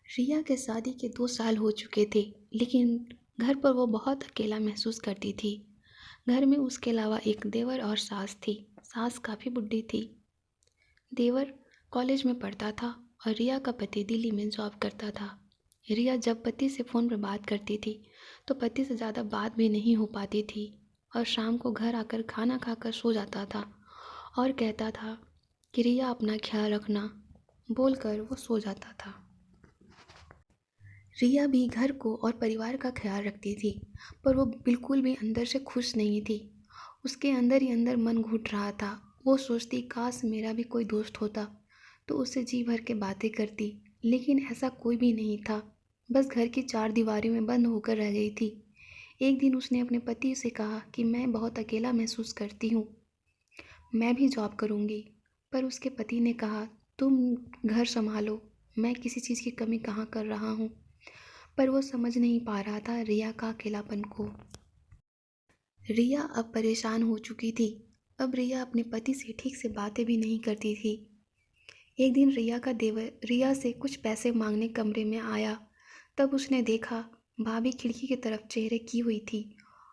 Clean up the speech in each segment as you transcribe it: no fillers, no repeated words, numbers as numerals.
रिया के शादी के 2 साल हो चुके थे, लेकिन घर पर वो बहुत अकेला महसूस करती थी। घर में उसके अलावा एक देवर और सास थी। सास काफ़ी बुढ़ी थी। देवर कॉलेज में पढ़ता था और रिया का पति दिल्ली में जॉब करता था। रिया जब पति से फ़ोन पर बात करती थी तो पति से ज़्यादा बात भी नहीं हो पाती थी और शाम को घर आकर खाना खाकर सो जाता था और कहता था कि रिया अपना ख्याल रखना बोलकर वो सो जाता था। रिया भी घर को और परिवार का ख्याल रखती थी, पर वो बिल्कुल भी अंदर से खुश नहीं थी। उसके अंदर ही अंदर मन घुट रहा था। वो सोचती काश मेरा भी कोई दोस्त होता तो उससे जी भर के बातें करती, लेकिन ऐसा कोई भी नहीं था। बस घर की 4 दीवारों में बंद होकर रह गई थी। एक दिन उसने अपने पति से कहा कि मैं बहुत अकेला महसूस करती हूँ, मैं भी जॉब करूँगी। पर उसके पति ने कहा तुम घर संभालो, मैं किसी चीज़ की कमी कहाँ कर रहा हूँ। पर वो समझ नहीं पा रहा था रिया का अकेलापन को। रिया अब परेशान हो चुकी थी। अब रिया अपने पति से ठीक से बातें भी नहीं करती थी। एक दिन रिया का देवर रिया से कुछ पैसे मांगने कमरे में आया। तब उसने देखा भाभी खिड़की की तरफ चेहरे की हुई थी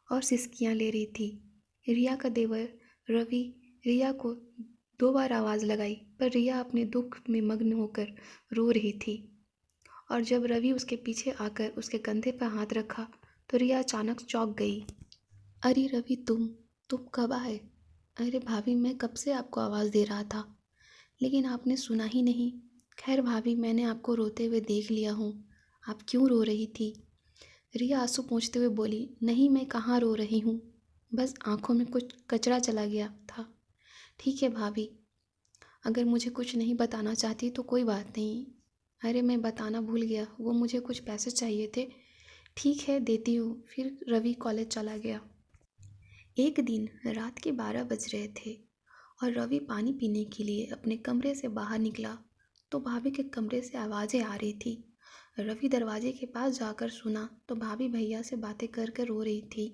और सिसकियां ले रही थी। रिया का देवर रवि रिया को 2 बार आवाज़ लगाई, पर रिया अपने दुख में मग्न होकर रो रही थी। और जब रवि उसके पीछे आकर उसके कंधे पर हाथ रखा तो रिया अचानक चौंक गई। अरे रवि, तुम कब आए? अरे भाभी, मैं कब से आपको आवाज़ दे रहा था लेकिन आपने सुना ही नहीं। खैर भाभी, मैंने आपको रोते हुए देख लिया हूँ। आप क्यों रो रही थी? रिया आंसू पोंछते हुए बोली, नहीं मैं कहाँ रो रही हूँ, बस आंखों में कुछ कचरा चला गया था। ठीक है भाभी, अगर मुझे कुछ नहीं बताना चाहती तो कोई बात नहीं। अरे मैं बताना भूल गया, वो मुझे कुछ पैसे चाहिए थे। ठीक है देती हूँ। फिर रवि कॉलेज चला गया। एक दिन रात के 12 बज रहे थे और रवि पानी पीने के लिए अपने कमरे से बाहर निकला तो भाभी के कमरे से आवाज़ें आ रही थी। रवि दरवाजे के पास जाकर सुना तो भाभी भैया से बातें कर कर रो रही थी।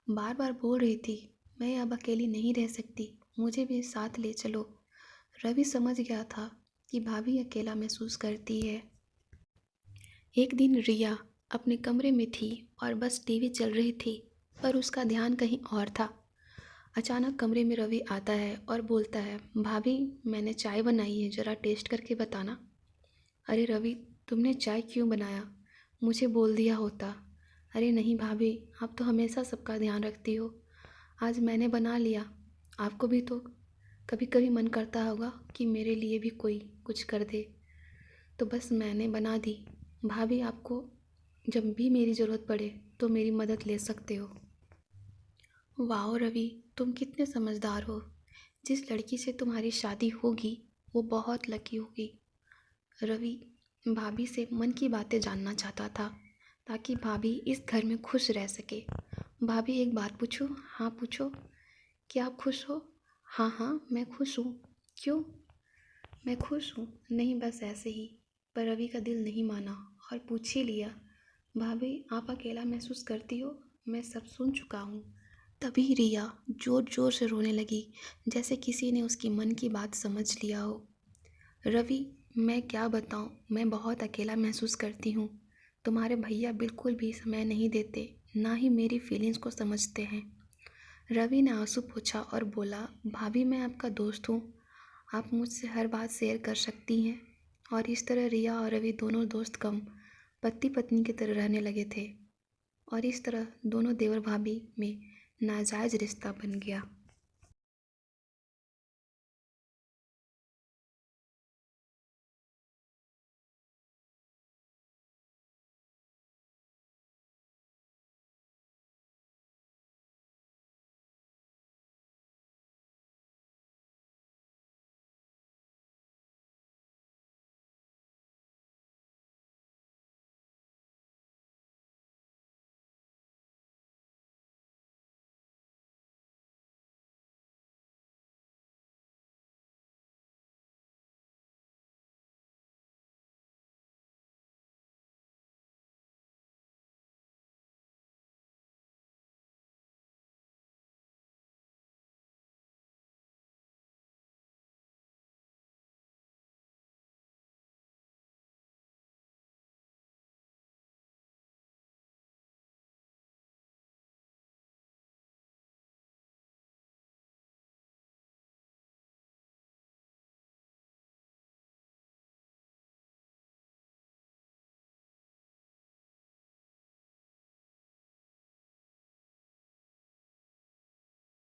बार बार बोल रही थी, मैं अब अकेली नहीं रह सकती, मुझे भी साथ ले चलो। रवि समझ गया था कि भाभी अकेला महसूस करती है। एक दिन रिया अपने कमरे में थी और बस टीवी चल रही थी, पर उसका ध्यान कहीं और था। अचानक कमरे में रवि आता है और बोलता है, भाभी मैंने चाय बनाई है, ज़रा टेस्ट करके बताना। अरे रवि, तुमने चाय क्यों बनाया? मुझे बोल दिया होता। अरे नहीं भाभी, आप तो हमेशा सबका ध्यान रखती हो, आज मैंने बना लिया। आपको भी तो कभी कभी मन करता होगा कि मेरे लिए भी कोई कुछ कर दे, तो बस मैंने बना दी। भाभी, आपको जब भी मेरी ज़रूरत पड़े तो मेरी मदद ले सकते हो। वाह रवि, तुम कितने समझदार हो। जिस लड़की से तुम्हारी शादी होगी वो बहुत लकी होगी। रवि भाभी से मन की बातें जानना चाहता था ताकि भाभी इस घर में खुश रह सके। भाभी एक बात पूछूं? हाँ पूछो। क्या आप खुश हो? हाँ हाँ मैं खुश हूँ। क्यों? मैं खुश हूँ, नहीं बस ऐसे ही। पर रवि का दिल नहीं माना और पूछ ही लिया, भाभी आप अकेला महसूस करती हो? मैं सब सुन चुका हूँ। तभी रिया जोर जोर से रोने लगी, जैसे किसी ने उसकी मन की बात समझ लिया हो। रवि, मैं क्या बताऊँ, मैं बहुत अकेला महसूस करती हूँ। तुम्हारे भैया बिल्कुल भी समय नहीं देते, ना ही मेरी फीलिंग्स को समझते हैं। रवि ने आंसू पोंछा और बोला, भाभी मैं आपका दोस्त हूँ, आप मुझसे हर बात शेयर कर सकती हैं। और इस तरह रिया और रवि दोनों दोस्त कम पति पत्नी की तरह रहने लगे थे और इस तरह दोनों देवर भाभी में नाजायज़ रिश्ता बन गया।